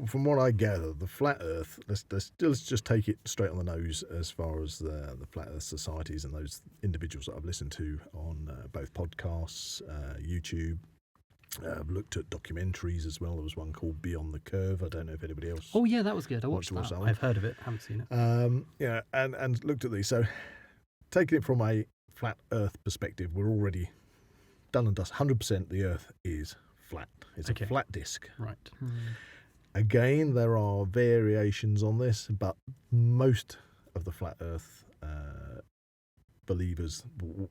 from what I gather, the flat Earth. Let's just take it straight on the nose as far as the flat Earth societies and those individuals that I've listened to on both podcasts, YouTube. I've looked at documentaries as well. There was one called Beyond the Curve. I don't know if anybody else. Oh yeah, that was good. I watched that. I've heard of it. Haven't seen it. Yeah, and looked at these. So, taking it from a flat Earth perspective, we're already done and dusted. 100% the Earth is flat. It's a flat disc. Right. Again, there are variations on this, but most of the flat Earth believers,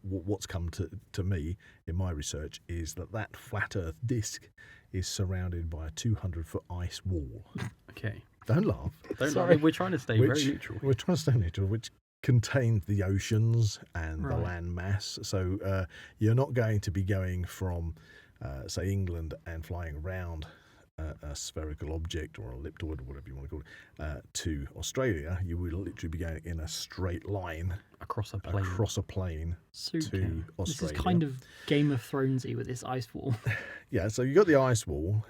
what's come to me in my research is that flat Earth disc is surrounded by a 200-foot ice wall. Okay. Don't laugh. Sorry, we're trying to stay very neutral. We're trying to stay neutral, which contains the oceans and the land mass. So you're not going to be going from, say, England and flying around a spherical object or a elliptoid or whatever you want to call it to Australia. You would literally be going in a straight line across a plane to Australia. This is kind of Game of Thronesy with this ice wall. Yeah, so you got the ice wall,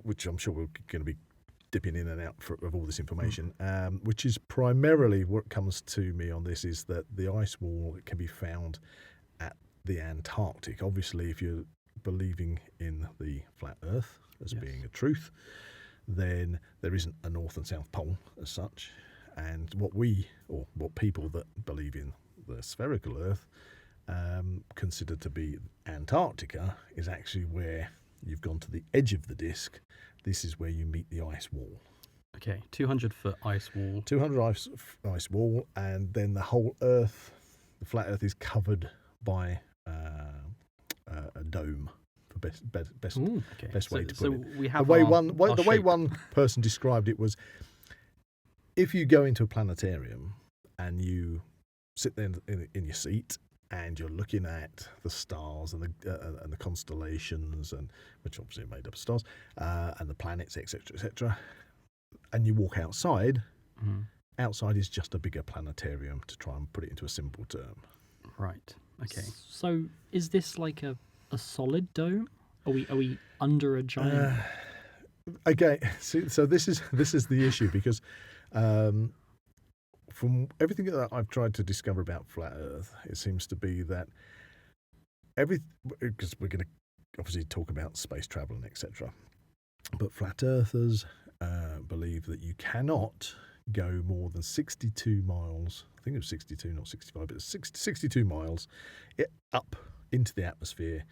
which I'm sure we're going to be dipping in and out of all this information, which is primarily what comes to me on this is that the ice wall can be found at the Antarctic. Obviously, if you're believing in the flat Earth as being a truth, then there isn't a North and South Pole as such. And what people that believe in the spherical Earth consider to be Antarctica is actually where you've gone to the edge of the disc. This is where you meet the ice wall. Okay, 200-foot ice wall. 200 ice wall, and then the whole Earth, the flat Earth, is covered by a dome. For best way to put it. We have the way one person described it was, if you go into a planetarium and you sit there in your seat and you're looking at the stars and the constellations, and which obviously are made up of stars, and the planets, etc., and you walk outside. Outside is just a bigger planetarium, to try and put it into a simple term. Right. Okay. So is this like a solid dome? Are we under a giant? Okay. So this is the issue, because from everything that I've tried to discover about flat Earth, it seems to be that because we're going to obviously talk about space travel and etc. But flat Earthers believe that you cannot go more than 62 miles. I think it was 62, not 65, but 62 miles up into the atmosphere.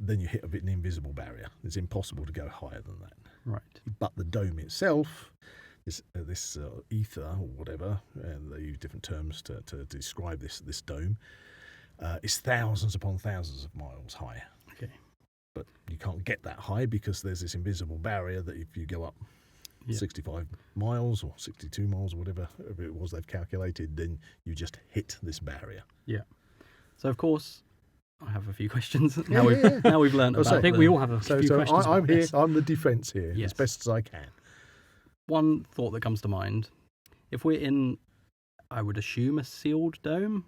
Then you hit an invisible barrier. It's impossible to go higher than that. Right. But the dome itself, this ether or whatever, and they use different terms to describe this dome, is thousands upon thousands of miles high. Okay. But you can't get that high because there's this invisible barrier that if you go up 65 miles or 62 miles or whatever it was they've calculated, then you just hit this barrier. Yeah. So, of course, I have a few questions. Now we've learned about I think we all have a few questions. I'm here. I'm the defence here as best as I can. One thought that comes to mind, if we're in, I would assume, a sealed dome,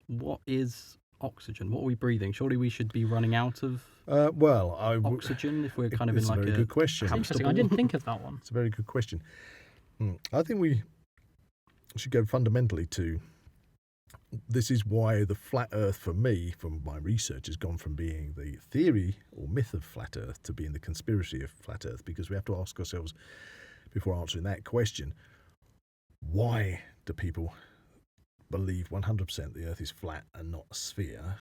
what is oxygen? What are we breathing? Surely we should be running out of oxygen if we're kind of in like a very good question. Interesting. I didn't think of that one. It's a very good question. I think we should go fundamentally to, this is why the flat Earth, for me, from my research, has gone from being the theory or myth of flat Earth to being the conspiracy of flat Earth, because we have to ask ourselves, before answering that question, why do people believe 100% the Earth is flat and not a sphere?